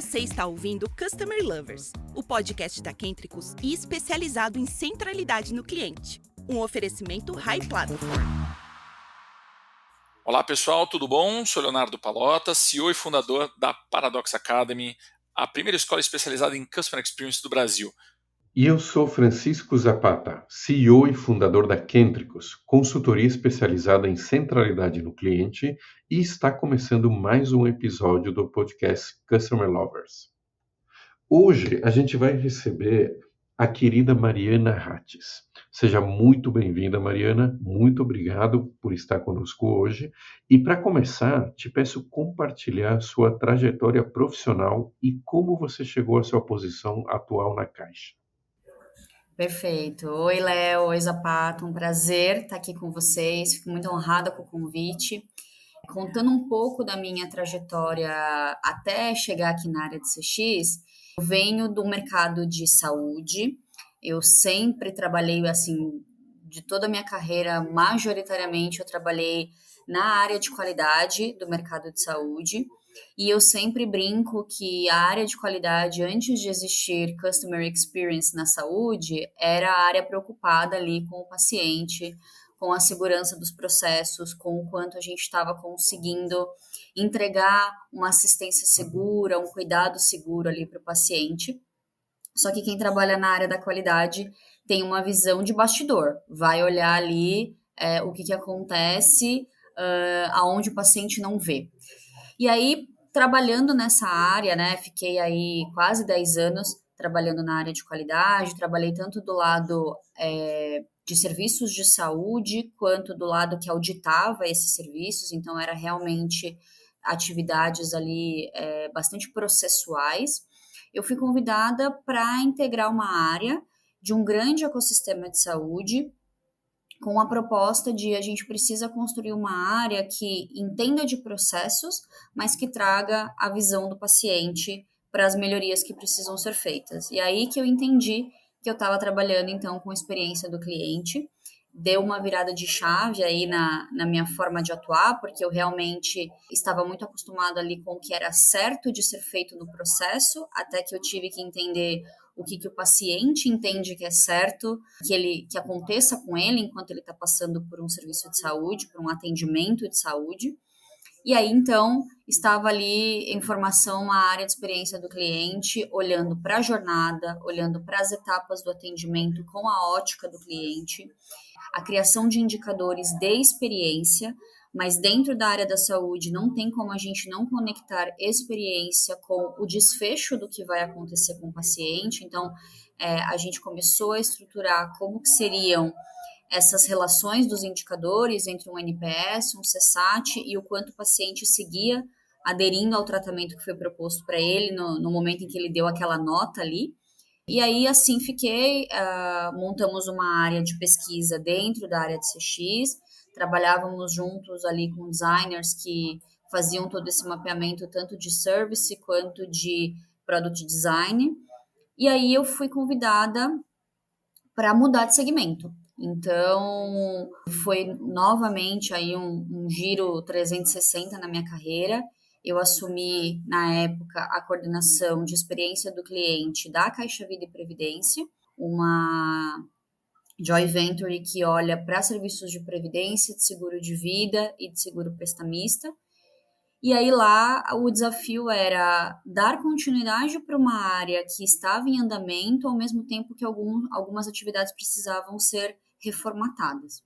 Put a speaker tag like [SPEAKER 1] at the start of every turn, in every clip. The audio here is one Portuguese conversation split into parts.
[SPEAKER 1] Você está ouvindo Customer Lovers, o podcast da Kentricus e especializado em centralidade no cliente. Um oferecimento High Platform.
[SPEAKER 2] Olá pessoal, tudo bom? Sou Leonardo Palota, CEO e fundador da Paradox Academy, a primeira escola especializada em Customer Experience do Brasil.
[SPEAKER 3] E eu sou Francisco Zapata, CEO e fundador da Kentricus, consultoria especializada em centralidade no cliente, e está começando mais um episódio do podcast Customer Lovers. Hoje a gente vai receber a querida Mariana Rates. Seja muito bem-vinda, Mariana. Muito obrigado por estar conosco hoje. E para começar, te peço compartilhar sua trajetória profissional e como você chegou à sua posição atual na Caixa.
[SPEAKER 4] Perfeito. Oi, Léo. Oi, Zapata. Um prazer estar aqui com vocês. Fico muito honrada com o convite. Contando um pouco da minha trajetória até chegar aqui na área de CX, eu venho do mercado de saúde. Eu sempre trabalhei, assim, de toda a minha carreira, majoritariamente eu trabalhei na área de qualidade do mercado de saúde. E eu sempre brinco que a área de qualidade, antes de existir Customer Experience na saúde, era a área preocupada ali com o paciente, com a segurança dos processos, com o quanto a gente estava conseguindo entregar uma assistência segura, um cuidado seguro ali para o paciente. Só que quem trabalha na área da qualidade tem uma visão de bastidor, vai olhar ali o que acontece aonde o paciente não vê. E aí, trabalhando nessa área, né, fiquei aí quase 10 anos trabalhando na área de qualidade, trabalhei tanto do lado de serviços de saúde, quanto do lado que auditava esses serviços, então era realmente atividades ali bastante processuais. Eu fui convidada para integrar uma área de um grande ecossistema de saúde, com a proposta de a gente precisa construir uma área que entenda de processos, mas que traga a visão do paciente para as melhorias que precisam ser feitas. E aí que eu entendi que eu estava trabalhando, então, com a experiência do cliente, deu uma virada de chave aí na minha forma de atuar, porque eu realmente estava muito acostumada ali com o que era certo de ser feito no processo, até que eu tive que entender o que o paciente entende que é certo, que aconteça com ele enquanto ele está passando por um serviço de saúde, por um atendimento de saúde. E aí, então, estava ali em formação a área de experiência do cliente, olhando para a jornada, olhando para as etapas do atendimento com a ótica do cliente, a criação de indicadores de experiência, mas dentro da área da saúde não tem como a gente não conectar experiência com o desfecho do que vai acontecer com o paciente. Então, a gente começou a estruturar como que seriam essas relações dos indicadores entre um NPS, um CSAT e o quanto o paciente seguia aderindo ao tratamento que foi proposto para ele no momento em que ele deu aquela nota ali. E aí, assim, montamos uma área de pesquisa dentro da área de CX, trabalhávamos juntos ali com designers que faziam todo esse mapeamento tanto de service quanto de product design. E aí eu fui convidada para mudar de segmento. Então, foi novamente aí um giro 360 na minha carreira. Eu assumi, na época, a coordenação de experiência do cliente da Caixa Vida e Previdência, uma joint venture que olha para serviços de previdência, de seguro de vida e de seguro prestamista. E aí lá o desafio era dar continuidade para uma área que estava em andamento, ao mesmo tempo que algumas atividades precisavam ser reformatadas.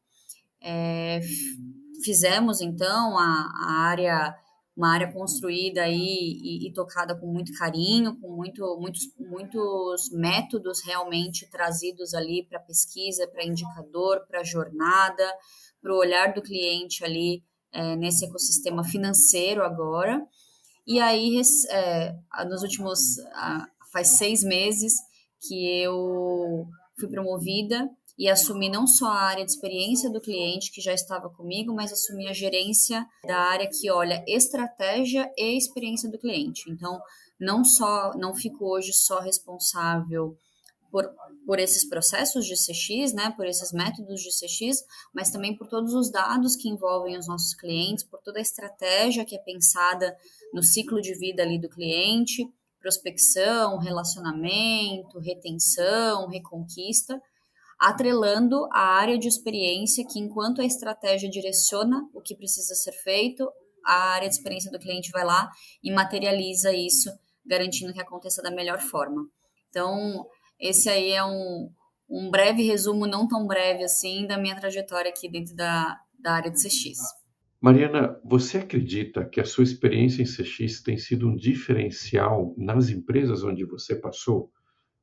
[SPEAKER 4] Fizemos então uma área construída aí e tocada com muito carinho, com muitos métodos realmente trazidos ali para pesquisa, para indicador, para jornada, para o olhar do cliente ali nesse ecossistema financeiro agora. E aí, faz 6 meses que eu fui promovida e assumi não só a área de experiência do cliente, que já estava comigo, mas assumi a gerência da área que olha estratégia e experiência do cliente. Então, não fico hoje só responsável por esses processos de CX, né, por esses métodos de CX, mas também por todos os dados que envolvem os nossos clientes, por toda a estratégia que é pensada no ciclo de vida ali do cliente, prospecção, relacionamento, retenção, reconquista, atrelando a área de experiência que, enquanto a estratégia direciona o que precisa ser feito, a área de experiência do cliente vai lá e materializa isso, garantindo que aconteça da melhor forma. Então, esse aí é um breve resumo, não tão breve assim, da minha trajetória aqui dentro da área de CX.
[SPEAKER 3] Mariana, você acredita que a sua experiência em CX tem sido um diferencial nas empresas onde você passou?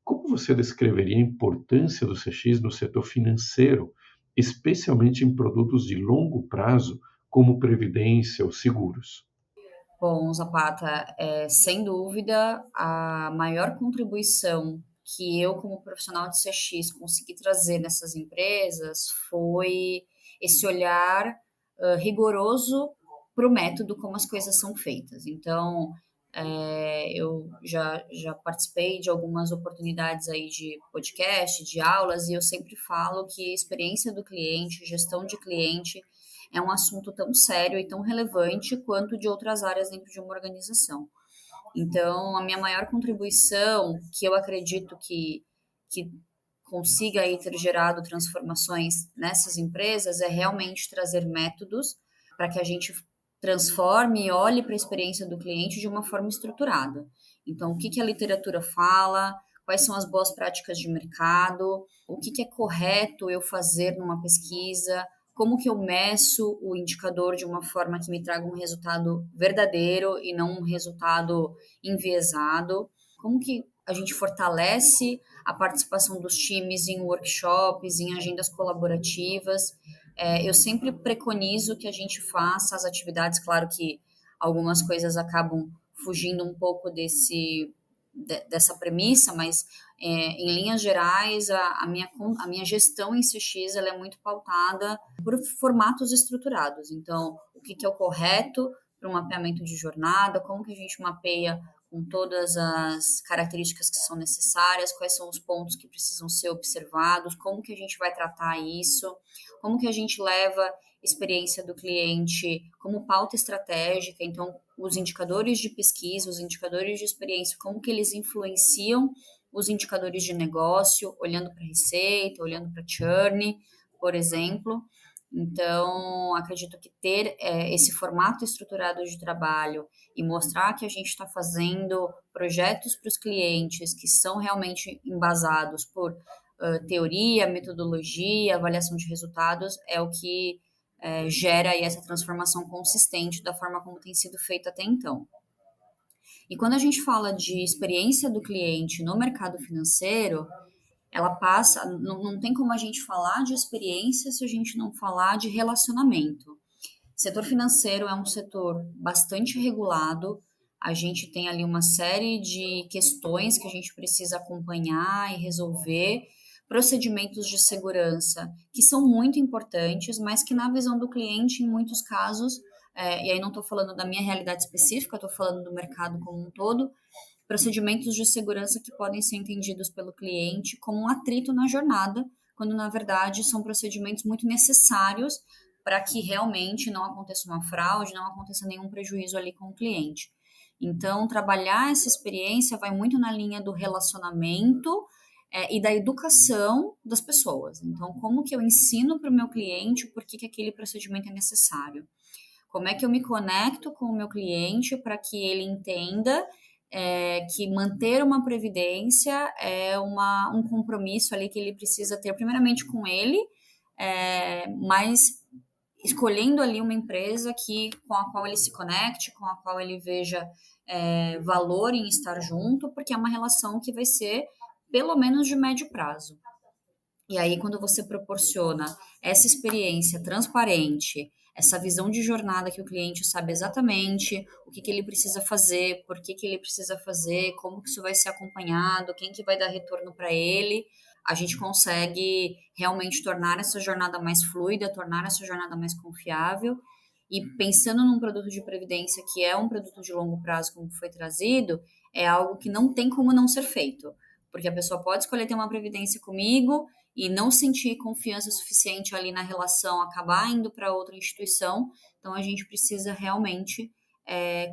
[SPEAKER 3] Como você descreveria a importância do CX no setor financeiro, especialmente em produtos de longo prazo, como previdência ou seguros?
[SPEAKER 4] Bom, Zapata, sem dúvida, a maior contribuição que eu, como profissional de CX, consegui trazer nessas empresas foi esse olhar rigoroso para o método como as coisas são feitas. Então, eu já participei de algumas oportunidades aí de podcast, de aulas, e eu sempre falo que experiência do cliente, gestão de cliente, é um assunto tão sério e tão relevante quanto de outras áreas dentro de uma organização. Então, a minha maior contribuição, que eu acredito que consiga aí ter gerado transformações nessas empresas, é realmente trazer métodos para que a gente transforme e olhe para a experiência do cliente de uma forma estruturada. Então, o que a literatura fala, quais são as boas práticas de mercado, o que é correto eu fazer numa pesquisa, como que eu meço o indicador de uma forma que me traga um resultado verdadeiro e não um resultado enviesado, como que a gente fortalece a participação dos times em workshops, em agendas colaborativas. Eu sempre preconizo que a gente faça as atividades, claro que algumas coisas acabam fugindo um pouco dessa premissa, mas em linhas gerais, a minha gestão em CX ela é muito pautada por formatos estruturados. Então, o que é o correto para um mapeamento de jornada, como que a gente mapeia com todas as características que são necessárias, quais são os pontos que precisam ser observados, como que a gente vai tratar isso, como que a gente leva experiência do cliente como pauta estratégica, então os indicadores de pesquisa, os indicadores de experiência, como que eles influenciam os indicadores de negócio, olhando para receita, olhando para churn, por exemplo. Então, acredito que ter esse formato estruturado de trabalho e mostrar que a gente está fazendo projetos para os clientes que são realmente embasados por teoria, metodologia, avaliação de resultados, é o que gera aí essa transformação consistente da forma como tem sido feito até então. E quando a gente fala de experiência do cliente no mercado financeiro, ela passa, não tem como a gente falar de experiência se a gente não falar de relacionamento. O setor financeiro é um setor bastante regulado, a gente tem ali uma série de questões que a gente precisa acompanhar e resolver, procedimentos de segurança que são muito importantes, mas que na visão do cliente, em muitos casos, e aí não estou falando da minha realidade específica, estou falando do mercado como um todo, procedimentos de segurança que podem ser entendidos pelo cliente como um atrito na jornada, quando na verdade são procedimentos muito necessários para que realmente não aconteça uma fraude, não aconteça nenhum prejuízo ali com o cliente. Então, trabalhar essa experiência vai muito na linha do relacionamento e da educação das pessoas. Então, como que eu ensino para o meu cliente por que aquele procedimento é necessário? Como é que eu me conecto com o meu cliente para que ele entenda que manter uma previdência é um compromisso ali que ele precisa ter, primeiramente com ele, mas escolhendo ali uma empresa com a qual ele se conecte, com a qual ele veja valor em estar junto, porque é uma relação que vai ser pelo menos de médio prazo. E aí, quando você proporciona essa experiência transparente, essa visão de jornada que o cliente sabe exatamente o que ele precisa fazer, por que ele precisa fazer, como que isso vai ser acompanhado, quem que vai dar retorno para ele, a gente consegue realmente tornar essa jornada mais fluida, tornar essa jornada mais confiável. E pensando num produto de previdência que é um produto de longo prazo, como foi trazido, é algo que não tem como não ser feito. Porque a pessoa pode escolher ter uma previdência comigo e não sentir confiança suficiente ali na relação, acabar indo para outra instituição. Então, a gente precisa realmente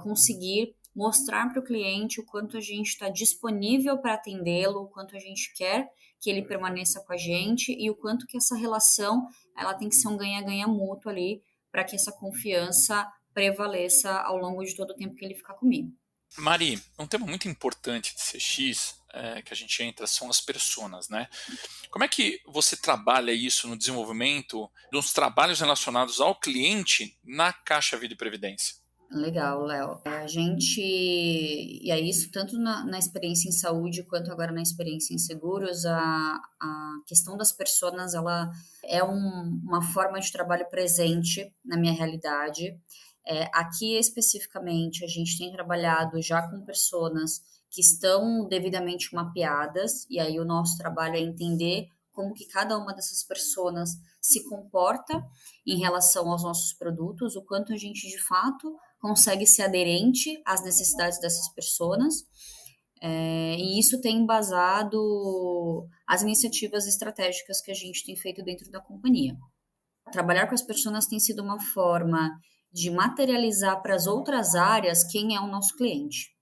[SPEAKER 4] conseguir mostrar para o cliente o quanto a gente está disponível para atendê-lo, o quanto a gente quer que ele permaneça com a gente e o quanto que essa relação ela tem que ser um ganha-ganha mútuo ali para que essa confiança prevaleça ao longo de todo o tempo que ele ficar comigo.
[SPEAKER 2] Mari, um tema muito importante de CX que a gente entra são as personas, né? Como é que você trabalha isso no desenvolvimento dos trabalhos relacionados ao cliente na Caixa Vida e Previdência?
[SPEAKER 4] Legal, Léo. E é isso tanto na experiência em saúde quanto agora na experiência em seguros, a questão das pessoas, ela é uma forma de trabalho presente na minha realidade. Aqui especificamente, a gente tem trabalhado já com pessoas que estão devidamente mapeadas, e aí o nosso trabalho é entender como que cada uma dessas pessoas se comporta em relação aos nossos produtos, o quanto a gente de fato consegue ser aderente às necessidades dessas pessoas, e isso tem embasado as iniciativas estratégicas que a gente tem feito dentro da companhia. Trabalhar com as pessoas tem sido uma forma de materializar para as outras áreas quem é o nosso cliente.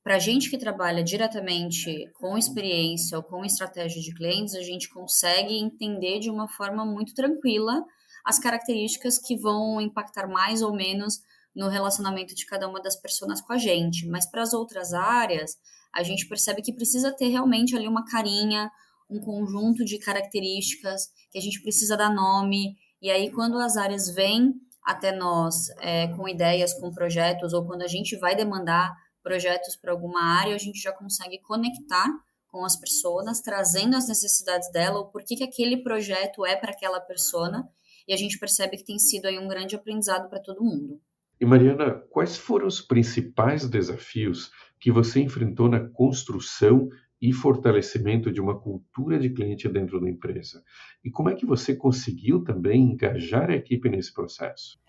[SPEAKER 4] Para a gente que trabalha diretamente com experiência ou com estratégia de clientes, a gente consegue entender de uma forma muito tranquila as características que vão impactar mais ou menos no relacionamento de cada uma das pessoas com a gente. Mas para as outras áreas, a gente percebe que precisa ter realmente ali uma carinha, um conjunto de características que a gente precisa dar nome. E aí, quando as áreas vêm até nós com ideias, com projetos, ou quando a gente vai demandar projetos para alguma área, a gente já consegue conectar com as pessoas, trazendo as necessidades dela, o porquê que aquele projeto é para aquela persona, e a gente percebe que tem sido aí um grande aprendizado para todo mundo.
[SPEAKER 3] E Mariana, quais foram os principais desafios que você enfrentou na construção e fortalecimento de uma cultura de cliente dentro da empresa? E como é que você conseguiu também engajar a equipe nesse processo?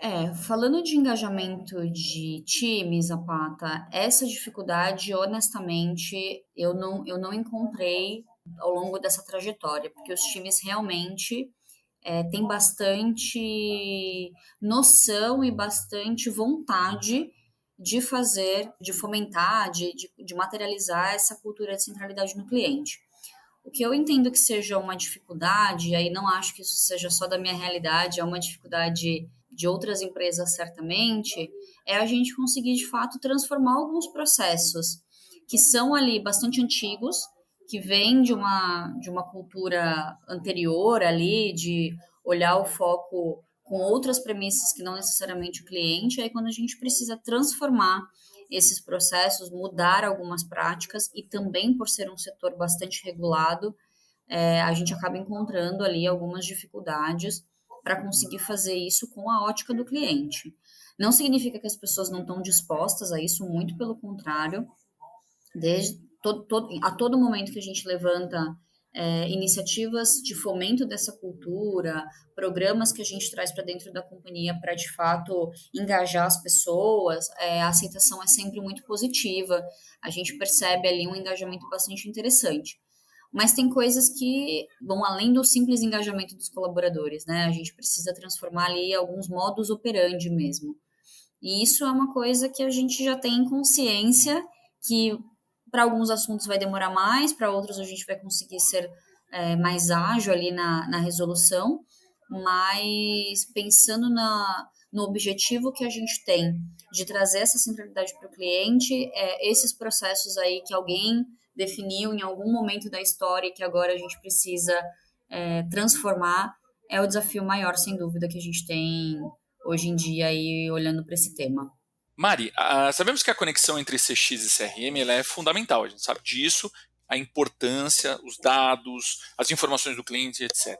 [SPEAKER 4] Falando de engajamento de times, Zapata, essa dificuldade, honestamente, eu não encontrei ao longo dessa trajetória, porque os times realmente têm bastante noção e bastante vontade de fazer, de fomentar, de materializar essa cultura de centralidade no cliente. O que eu entendo que seja uma dificuldade, e aí não acho que isso seja só da minha realidade, é uma dificuldade de outras empresas, certamente, é a gente conseguir, de fato, transformar alguns processos que são ali bastante antigos, que vêm de uma cultura anterior ali, de olhar o foco com outras premissas que não necessariamente o cliente, aí quando a gente precisa transformar esses processos, mudar algumas práticas e também por ser um setor bastante regulado, a gente acaba encontrando ali algumas dificuldades para conseguir fazer isso com a ótica do cliente. Não significa que as pessoas não estão dispostas a isso, muito pelo contrário. A todo momento que a gente levanta iniciativas de fomento dessa cultura, programas que a gente traz para dentro da companhia para, de fato, engajar as pessoas, a aceitação é sempre muito positiva, a gente percebe ali um engajamento bastante interessante. Mas tem coisas que vão além do simples engajamento dos colaboradores, né? A gente precisa transformar ali alguns modus operandi mesmo. E isso é uma coisa que a gente já tem consciência que para alguns assuntos vai demorar mais, para outros a gente vai conseguir ser mais ágil ali na resolução, mas pensando no objetivo que a gente tem de trazer essa centralidade para o cliente, esses processos aí que alguém definiu em algum momento da história e que agora a gente precisa transformar, é o desafio maior, sem dúvida, que a gente tem hoje em dia aí olhando para esse tema.
[SPEAKER 2] Mari, sabemos que a conexão entre CX e CRM ela é fundamental, a gente sabe disso, a importância, os dados, as informações do cliente, etc.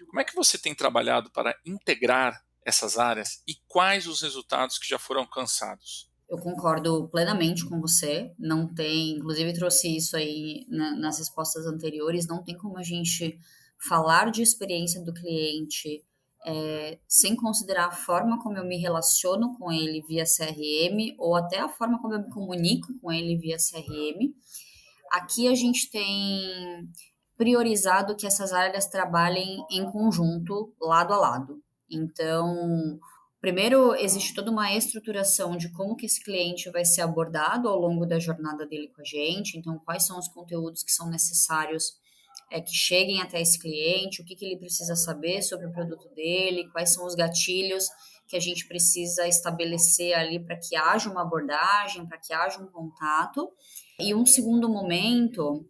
[SPEAKER 2] Como é que você tem trabalhado para integrar essas áreas e quais os resultados que já foram alcançados?
[SPEAKER 4] Eu concordo plenamente com você, não tem, inclusive trouxe isso aí nas respostas anteriores, não tem como a gente falar de experiência do cliente sem considerar a forma como eu me relaciono com ele via CRM ou até a forma como eu me comunico com ele via CRM. Aqui a gente tem priorizado que essas áreas trabalhem em conjunto, lado a lado. Então, Primeiro, existe toda uma estruturação de como que esse cliente vai ser abordado ao longo da jornada dele com a gente. Então, quais são os conteúdos que são necessários que cheguem até esse cliente, o que ele precisa saber sobre o produto dele, quais são os gatilhos que a gente precisa estabelecer ali para que haja uma abordagem, para que haja um contato. E um segundo momento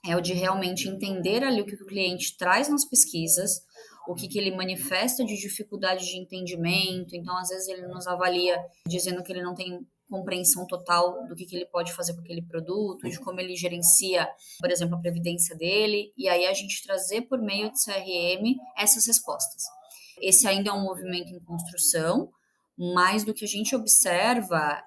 [SPEAKER 4] é o de realmente entender ali o que o cliente traz nas pesquisas, o que ele manifesta de dificuldade de entendimento. Então, às vezes, ele nos avalia dizendo que ele não tem compreensão total do que ele pode fazer com aquele produto, de como ele gerencia, por exemplo, a previdência dele, e aí a gente trazer por meio de CRM essas respostas. Esse ainda é um movimento em construção, mas do que a gente observa,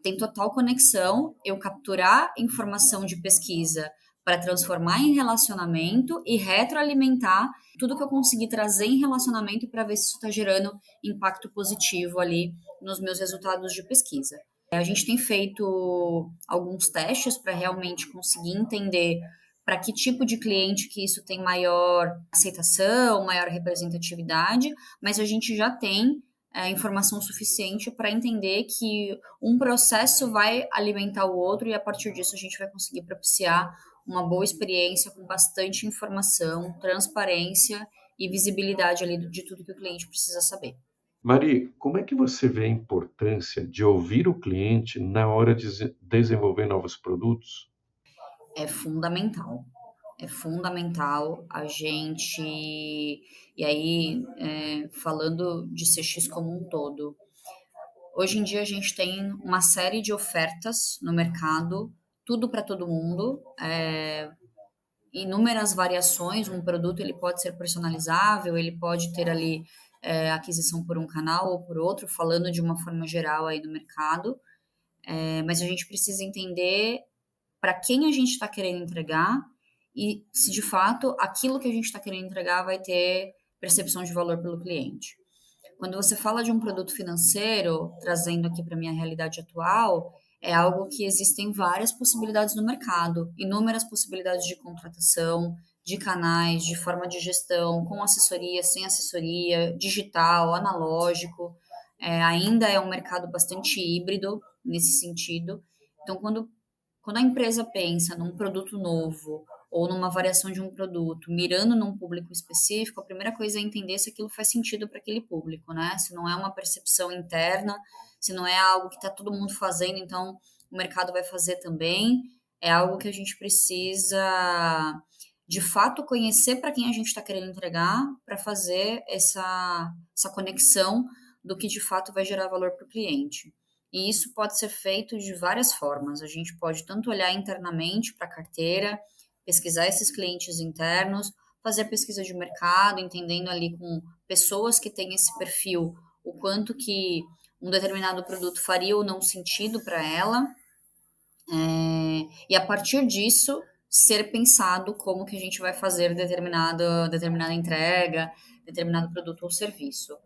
[SPEAKER 4] tem total conexão eu capturar informação de pesquisa para transformar em relacionamento e retroalimentar tudo que eu consegui trazer em relacionamento para ver se isso está gerando impacto positivo ali nos meus resultados de pesquisa. A gente tem feito alguns testes para realmente conseguir entender para que tipo de cliente que isso tem maior aceitação, maior representatividade, mas a gente já tem informação suficiente para entender que um processo vai alimentar o outro e a partir disso a gente vai conseguir propiciar uma boa experiência com bastante informação, transparência e visibilidade ali de tudo que o cliente precisa saber.
[SPEAKER 3] Mari, como é que você vê a importância de ouvir o cliente na hora de desenvolver novos produtos?
[SPEAKER 4] É fundamental. É fundamental a gente, e aí falando de CX como um todo, hoje em dia a gente tem uma série de ofertas no mercado, tudo para todo mundo, inúmeras variações, um produto ele pode ser personalizável, ele pode ter ali aquisição por um canal ou por outro, falando de uma forma geral aí no mercado, mas a gente precisa entender para quem a gente está querendo entregar e se de fato aquilo que a gente está querendo entregar vai ter percepção de valor pelo cliente. Quando você fala de um produto financeiro, trazendo aqui para a minha realidade atual, é algo que existem várias possibilidades no mercado, inúmeras possibilidades de contratação, de canais, de forma de gestão, com assessoria, sem assessoria, digital, analógico. Ainda é um mercado bastante híbrido nesse sentido. Então, quando a empresa pensa num produto novo ou numa variação de um produto, mirando num público específico, a primeira coisa é entender se aquilo faz sentido para aquele público, né? Se não é uma percepção interna, se não é algo que está todo mundo fazendo, então o mercado vai fazer também. É algo que a gente precisa, de fato, conhecer para quem a gente está querendo entregar, para fazer essa conexão do que de fato vai gerar valor para o cliente. E isso pode ser feito de várias formas. A gente pode tanto olhar internamente para a carteira, pesquisar esses clientes internos, fazer pesquisa de mercado, entendendo ali com pessoas que têm esse perfil, o quanto que um determinado produto faria ou não sentido para ela. E a partir disso, ser pensado como que a gente vai fazer determinada entrega, determinado produto ou serviço.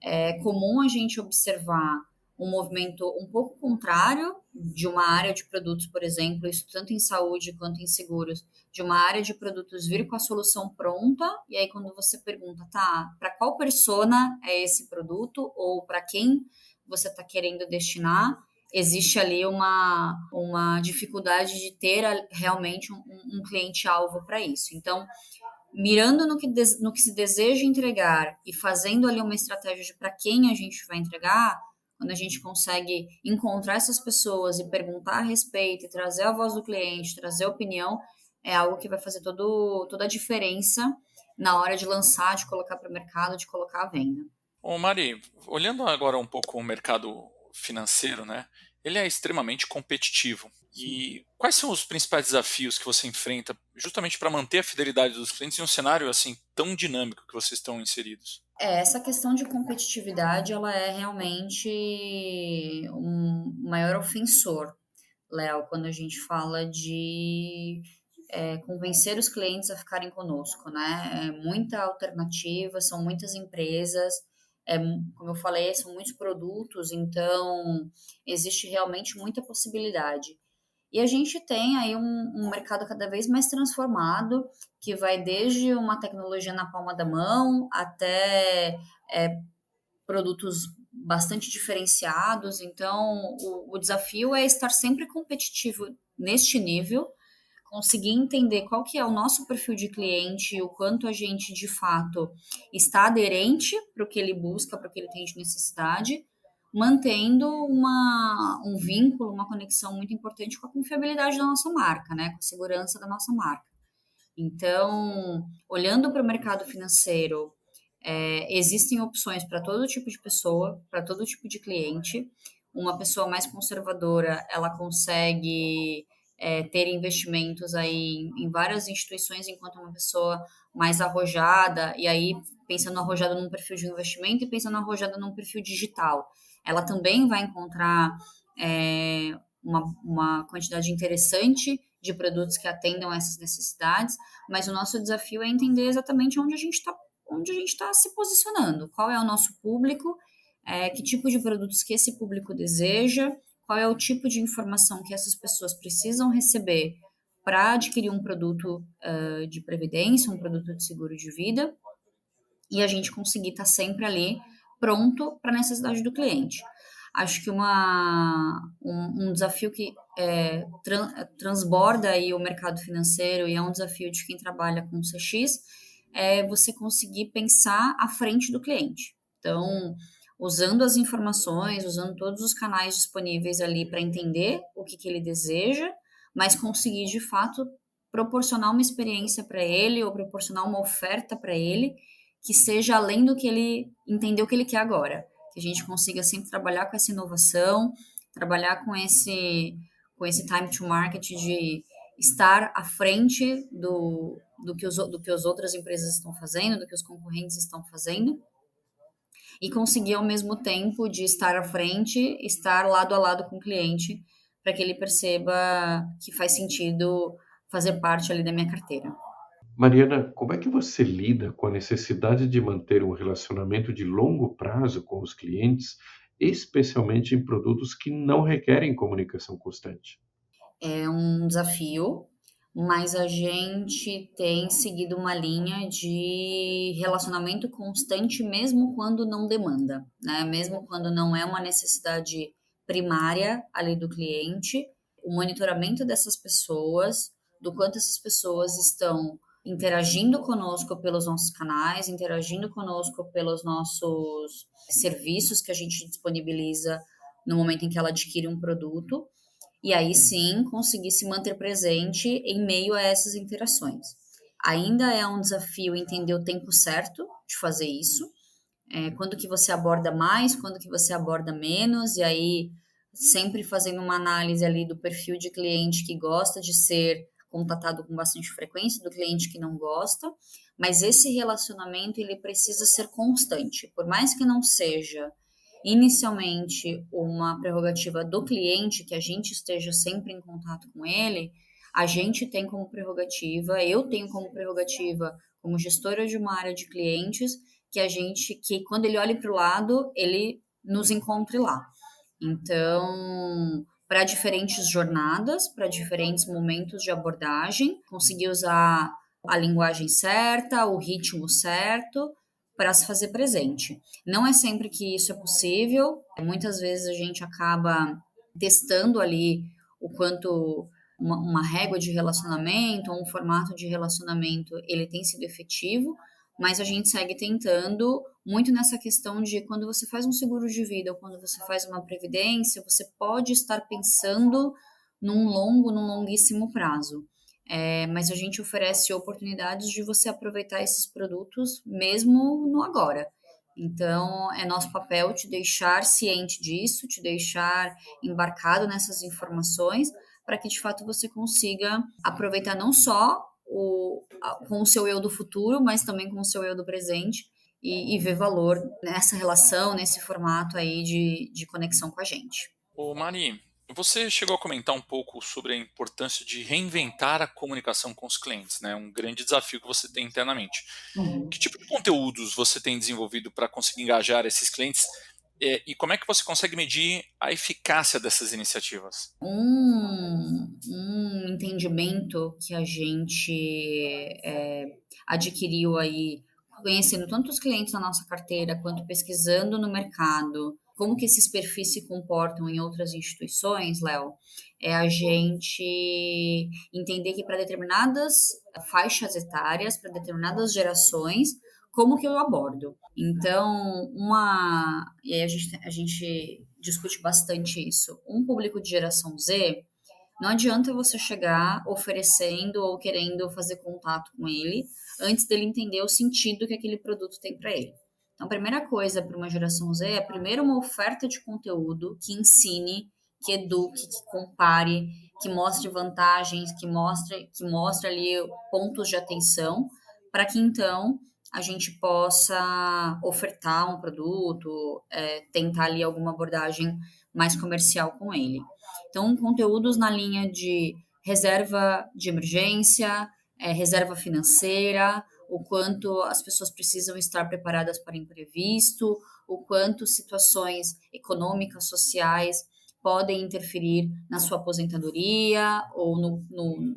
[SPEAKER 4] É comum a gente observar um movimento um pouco contrário de uma área de produtos, por exemplo, isso tanto em saúde quanto em seguros, de uma área de produtos vir com a solução pronta, e aí quando você pergunta, tá, para qual persona é esse produto, ou para quem você está querendo destinar, existe ali uma dificuldade de ter realmente um cliente-alvo para isso. Então, mirando no que se deseja entregar e fazendo ali uma estratégia de para quem a gente vai entregar, quando a gente consegue encontrar essas pessoas e perguntar a respeito, e trazer a voz do cliente, trazer a opinião, é algo que vai fazer toda a diferença na hora de lançar, de colocar para o mercado, de colocar à venda.
[SPEAKER 2] Ô Mari, olhando agora um pouco o mercado financeiro, né? Ele é extremamente competitivo. E quais são os principais desafios que você enfrenta justamente para manter a fidelidade dos clientes em um cenário assim tão dinâmico que vocês estão inseridos?
[SPEAKER 4] Essa questão de competitividade, ela é realmente um maior ofensor, Léo, quando a gente fala de convencer os clientes a ficarem conosco, né? É muita alternativa, são muitas empresas, como eu falei, são muitos produtos, então existe realmente muita possibilidade. E a gente tem aí um mercado cada vez mais transformado, que vai desde uma tecnologia na palma da mão até produtos bastante diferenciados, então o desafio é estar sempre competitivo neste nível, conseguir entender qual que é o nosso perfil de cliente, o quanto a gente de fato está aderente para o que ele busca, para o que ele tem de necessidade, mantendo um vínculo, uma conexão muito importante com a confiabilidade da nossa marca, né, com a segurança da nossa marca. Então, olhando para o mercado financeiro, existem opções para todo tipo de pessoa, para todo tipo de cliente. Uma pessoa mais conservadora, ela consegue ter investimentos aí em várias instituições, enquanto uma pessoa mais arrojada, e aí pensando arrojada num perfil de investimento e pensando arrojada num perfil digital, ela também vai encontrar uma quantidade interessante de produtos que atendam a essas necessidades, mas o nosso desafio é entender exatamente onde a gente está se posicionando, qual é o nosso público, que tipo de produtos que esse público deseja, qual é o tipo de informação que essas pessoas precisam receber para adquirir um produto de previdência, um produto de seguro de vida, e a gente conseguir estar sempre ali pronto para a necessidade do cliente. Acho que um desafio que transborda aí o mercado financeiro e é um desafio de quem trabalha com CX é você conseguir pensar à frente do cliente. Então, usando as informações, usando todos os canais disponíveis ali para entender o que ele deseja, mas conseguir de fato proporcionar uma experiência para ele ou proporcionar uma oferta para ele que seja além do que ele entendeu que ele quer agora. Que a gente consiga sempre trabalhar com essa inovação, trabalhar com esse time to market de estar à frente do que as outras empresas estão fazendo, do que os concorrentes estão fazendo, e conseguir ao mesmo tempo de estar à frente, estar lado a lado com o cliente, para que ele perceba que faz sentido fazer parte ali da minha carteira.
[SPEAKER 3] Mariana, como é que você lida com a necessidade de manter um relacionamento de longo prazo com os clientes, especialmente em produtos que não requerem comunicação constante?
[SPEAKER 4] É um desafio, mas a gente tem seguido uma linha de relacionamento constante, mesmo quando não demanda, né? Mesmo quando não é uma necessidade primária ali do cliente, o monitoramento dessas pessoas, do quanto essas pessoas estão interagindo conosco pelos nossos canais, interagindo conosco pelos nossos serviços que a gente disponibiliza no momento em que ela adquire um produto, e aí sim conseguir se manter presente em meio a essas interações. Ainda é um desafio entender o tempo certo de fazer isso, quando que você aborda mais, quando que você aborda menos, e aí sempre fazendo uma análise ali do perfil de cliente que gosta de ser contatado com bastante frequência, do cliente que não gosta, mas esse relacionamento ele precisa ser constante, por mais que não seja inicialmente uma prerrogativa do cliente, que a gente esteja sempre em contato com ele, a gente tem como prerrogativa, eu tenho como prerrogativa, como gestora de uma área de clientes, que quando ele olhe para o lado, ele nos encontre lá. Então, para diferentes jornadas, para diferentes momentos de abordagem, conseguir usar a linguagem certa, o ritmo certo, para se fazer presente. Não é sempre que isso é possível, muitas vezes a gente acaba testando ali o quanto uma régua de relacionamento, ou um formato de relacionamento, ele tem sido efetivo, mas a gente segue tentando muito nessa questão de quando você faz um seguro de vida ou quando você faz uma previdência, você pode estar pensando num longuíssimo prazo. Mas a gente oferece oportunidades de você aproveitar esses produtos mesmo no agora. Então, é nosso papel te deixar ciente disso, te deixar embarcado nessas informações, para que de fato você consiga aproveitar não só com o seu eu do futuro, mas também com o seu eu do presente e ver valor nessa relação, nesse formato aí de conexão com a gente.
[SPEAKER 2] Ô Mari, você chegou a comentar um pouco sobre a importância de reinventar a comunicação com os clientes, né? Um grande desafio que você tem internamente. Que tipo de conteúdos você tem desenvolvido para conseguir engajar esses clientes? E como é que você consegue medir a eficácia dessas iniciativas?
[SPEAKER 4] Um entendimento que a gente adquiriu aí conhecendo tanto os clientes da nossa carteira, quanto pesquisando no mercado, como que esses perfis se comportam em outras instituições, Léo, é a gente entender que para determinadas faixas etárias, para determinadas gerações, como que eu abordo. Então, e aí a gente discute bastante isso. Um público de geração Z, não adianta você chegar oferecendo ou querendo fazer contato com ele antes dele entender o sentido que aquele produto tem para ele. Então, a primeira coisa para uma geração Z é primeiro uma oferta de conteúdo que ensine, que eduque, que compare, que mostre vantagens, que mostre ali pontos de atenção, para que então a gente possa ofertar um produto, tentar ali alguma abordagem mais comercial com ele. Então, conteúdos na linha de reserva de emergência, reserva financeira, o quanto as pessoas precisam estar preparadas para imprevisto, o quanto situações econômicas, sociais podem interferir na sua aposentadoria ou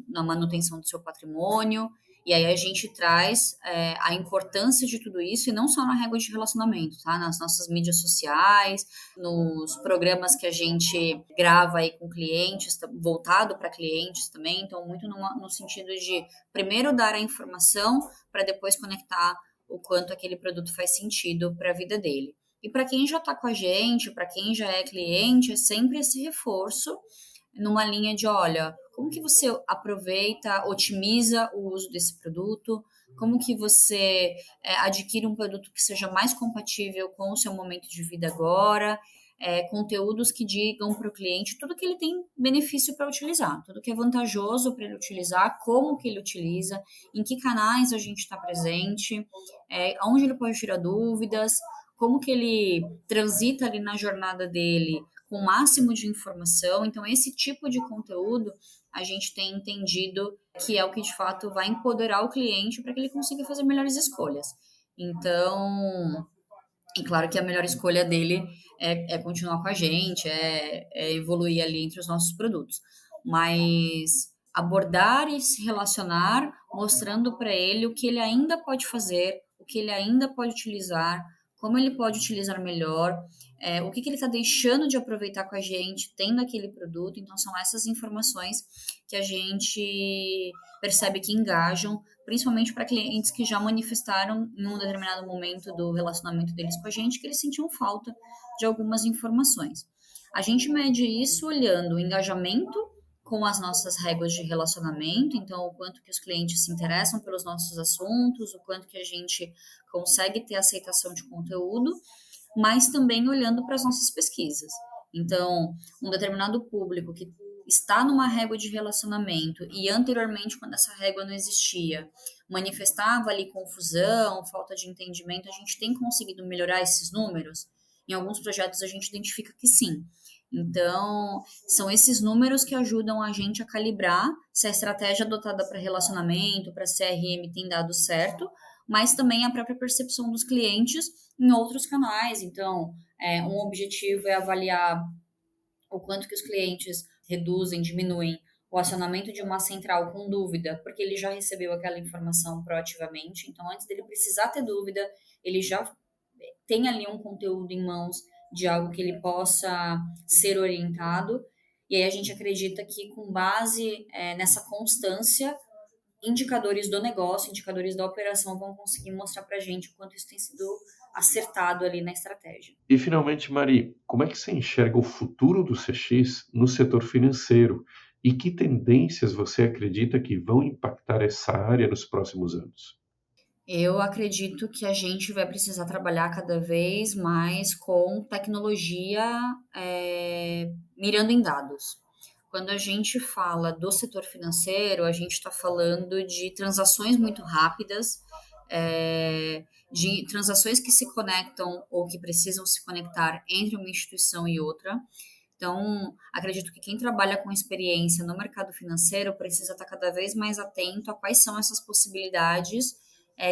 [SPEAKER 4] na manutenção do seu patrimônio. E aí a gente traz a importância de tudo isso, e não só na régua de relacionamento, tá? Nas nossas mídias sociais, nos programas que a gente grava aí com clientes, voltado para clientes também. Então, muito no sentido de primeiro dar a informação para depois conectar o quanto aquele produto faz sentido para a vida dele. E para quem já está com a gente, para quem já é cliente, é sempre esse reforço numa linha de, olha, como que você aproveita, otimiza o uso desse produto, como que você adquire um produto que seja mais compatível com o seu momento de vida agora, conteúdos que digam para o cliente tudo que ele tem benefício para utilizar, tudo que é vantajoso para ele utilizar, como que ele utiliza, em que canais a gente está presente, onde ele pode tirar dúvidas, como que ele transita ali na jornada dele com o máximo de informação. Então, esse tipo de conteúdo a gente tem entendido que é o que de fato vai empoderar o cliente para que ele consiga fazer melhores escolhas. Então, e claro que a melhor escolha dele é continuar com a gente, é evoluir ali entre os nossos produtos. Mas abordar e se relacionar, mostrando para ele o que ele ainda pode fazer, o que ele ainda pode utilizar, como ele pode utilizar melhor, o que ele está deixando de aproveitar com a gente, tendo aquele produto. Então, são essas informações que a gente percebe que engajam, principalmente para clientes que já manifestaram em um determinado momento do relacionamento deles com a gente, que eles sentiam falta de algumas informações. A gente mede isso olhando o engajamento com as nossas réguas de relacionamento, então o quanto que os clientes se interessam pelos nossos assuntos, o quanto que a gente consegue ter aceitação de conteúdo, mas também olhando para as nossas pesquisas. Então, um determinado público que está numa régua de relacionamento e anteriormente, quando essa régua não existia, manifestava ali confusão, falta de entendimento, a gente tem conseguido melhorar esses números? Em alguns projetos a gente identifica que sim. Então, são esses números que ajudam a gente a calibrar se a estratégia adotada para relacionamento, para CRM tem dado certo, mas também a própria percepção dos clientes em outros canais. Então, um objetivo é avaliar o quanto que os clientes reduzem, diminuem o acionamento de uma central com dúvida, porque ele já recebeu aquela informação proativamente. Então, antes dele precisar ter dúvida, ele já tem ali um conteúdo em mãos de algo que ele possa ser orientado. E aí a gente acredita que, com base nessa constância, indicadores do negócio, indicadores da operação vão conseguir mostrar para a gente o quanto isso tem sido acertado ali na estratégia.
[SPEAKER 3] E, finalmente, Mari, como é que você enxerga o futuro do CX no setor financeiro e que tendências você acredita que vão impactar essa área nos próximos anos?
[SPEAKER 4] Eu acredito que a gente vai precisar trabalhar cada vez mais com tecnologia mirando em dados. Quando a gente fala do setor financeiro, a gente está falando de transações muito rápidas, de transações que se conectam ou que precisam se conectar entre uma instituição e outra. Então, acredito que quem trabalha com experiência no mercado financeiro precisa estar cada vez mais atento a quais são essas possibilidades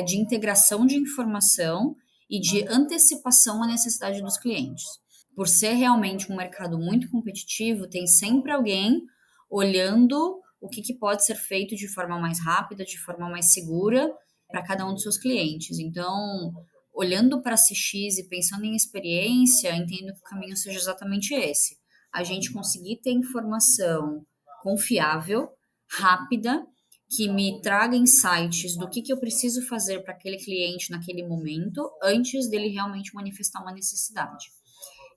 [SPEAKER 4] de integração de informação e de antecipação à necessidade dos clientes. Por ser realmente um mercado muito competitivo, tem sempre alguém olhando o que pode ser feito de forma mais rápida, de forma mais segura, para cada um dos seus clientes. Então, olhando para a CX e pensando em experiência, entendo que o caminho seja exatamente esse. A gente conseguir ter informação confiável, rápida, que me traga insights do que eu preciso fazer para aquele cliente naquele momento, antes dele realmente manifestar uma necessidade.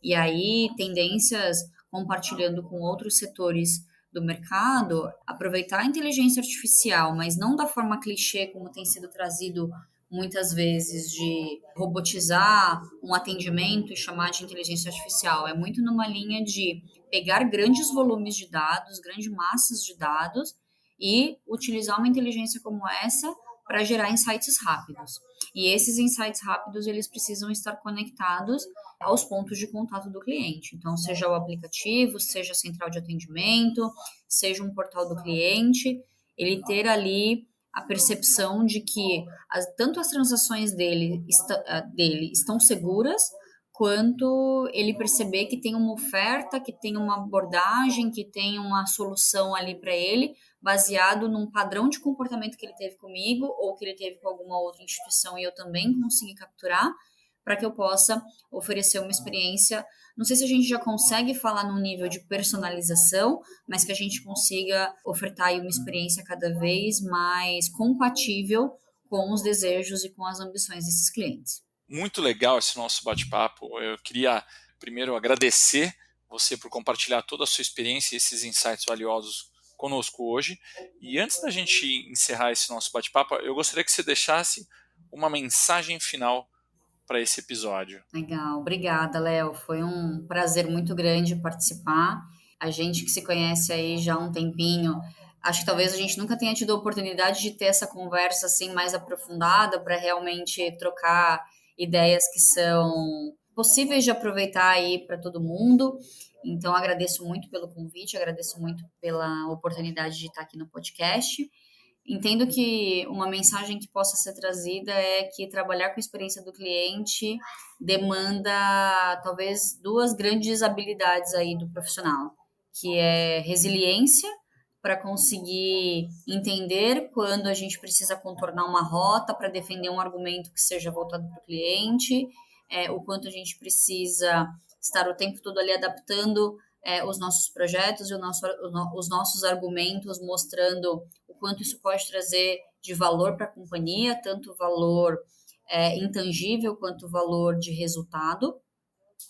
[SPEAKER 4] E aí, tendências compartilhando com outros setores do mercado, aproveitar a inteligência artificial, mas não da forma clichê como tem sido trazido muitas vezes, de robotizar um atendimento e chamar de inteligência artificial. É muito numa linha de pegar grandes volumes de dados, grandes massas de dados e utilizar uma inteligência como essa para gerar insights rápidos. E esses insights rápidos, eles precisam estar conectados aos pontos de contato do cliente. Então, seja o aplicativo, seja a central de atendimento, seja um portal do cliente, ele ter ali a percepção de que tanto as transações dele estão seguras, quanto ele perceber que tem uma oferta, que tem uma abordagem, que tem uma solução ali para ele, baseado num padrão de comportamento que ele teve comigo ou que ele teve com alguma outra instituição e eu também consegui capturar, para que eu possa oferecer uma experiência. Não sei se a gente já consegue falar num nível de personalização, mas que a gente consiga ofertar aí uma experiência cada vez mais compatível com os desejos e com as ambições desses clientes.
[SPEAKER 2] Muito legal esse nosso bate-papo. Eu queria primeiro agradecer você por compartilhar toda a sua experiência e esses insights valiosos conosco hoje. E antes da gente encerrar esse nosso bate-papo, eu gostaria que você deixasse uma mensagem final para esse episódio.
[SPEAKER 4] Legal, obrigada, Léo. Foi um prazer muito grande participar. A gente que se conhece aí já há um tempinho, acho que talvez a gente nunca tenha tido a oportunidade de ter essa conversa assim mais aprofundada para realmente trocar ideias que são possíveis de aproveitar aí para todo mundo. Então, agradeço muito pelo convite, agradeço muito pela oportunidade de estar aqui no podcast. Entendo que uma mensagem que possa ser trazida é que trabalhar com a experiência do cliente demanda talvez duas grandes habilidades aí do profissional, que é resiliência, para conseguir entender quando a gente precisa contornar uma rota para defender um argumento que seja voltado para o cliente, o quanto a gente precisa estar o tempo todo ali adaptando os nossos projetos e os nossos argumentos, mostrando o quanto isso pode trazer de valor para a companhia, tanto valor intangível quanto valor de resultado.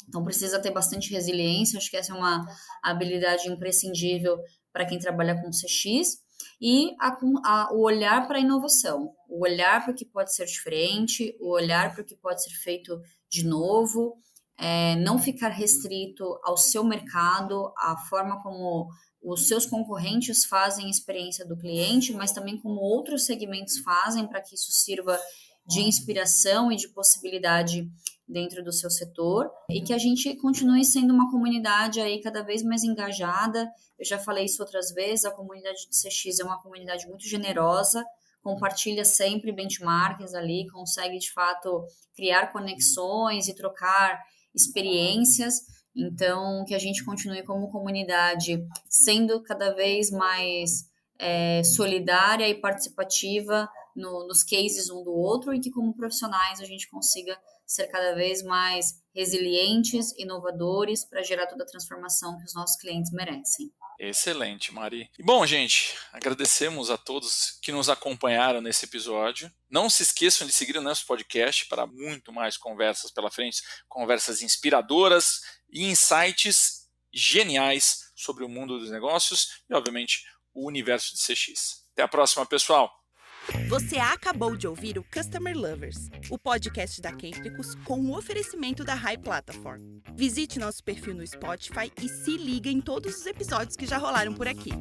[SPEAKER 4] Então, precisa ter bastante resiliência, acho que essa é uma habilidade imprescindível para quem trabalha com CX, e o olhar para a inovação, o olhar para o que pode ser diferente, o olhar para o que pode ser feito de novo, não ficar restrito ao seu mercado, à forma como os seus concorrentes fazem a experiência do cliente, mas também como outros segmentos fazem para que isso sirva de inspiração e de possibilidade dentro do seu setor, e que a gente continue sendo uma comunidade aí cada vez mais engajada. Eu já falei isso outras vezes, a comunidade de CX é uma comunidade muito generosa, compartilha sempre benchmarks ali, consegue de fato criar conexões e trocar experiências. Então, que a gente continue como comunidade sendo cada vez mais solidária e participativa nos cases um do outro, e que como profissionais a gente consiga ser cada vez mais resilientes, inovadores, para gerar toda a transformação que os nossos clientes merecem.
[SPEAKER 2] Excelente, Mari. E bom, gente, agradecemos a todos que nos acompanharam nesse episódio. Não se esqueçam de seguir o nosso podcast para muito mais conversas pela frente, conversas inspiradoras e insights geniais sobre o mundo dos negócios e, obviamente, o universo de CX. Até a próxima, pessoal!
[SPEAKER 1] Você acabou de ouvir o Customer Lovers, o podcast da Kentricus com o oferecimento da High Platform. Visite nosso perfil no Spotify e se liga em todos os episódios que já rolaram por aqui.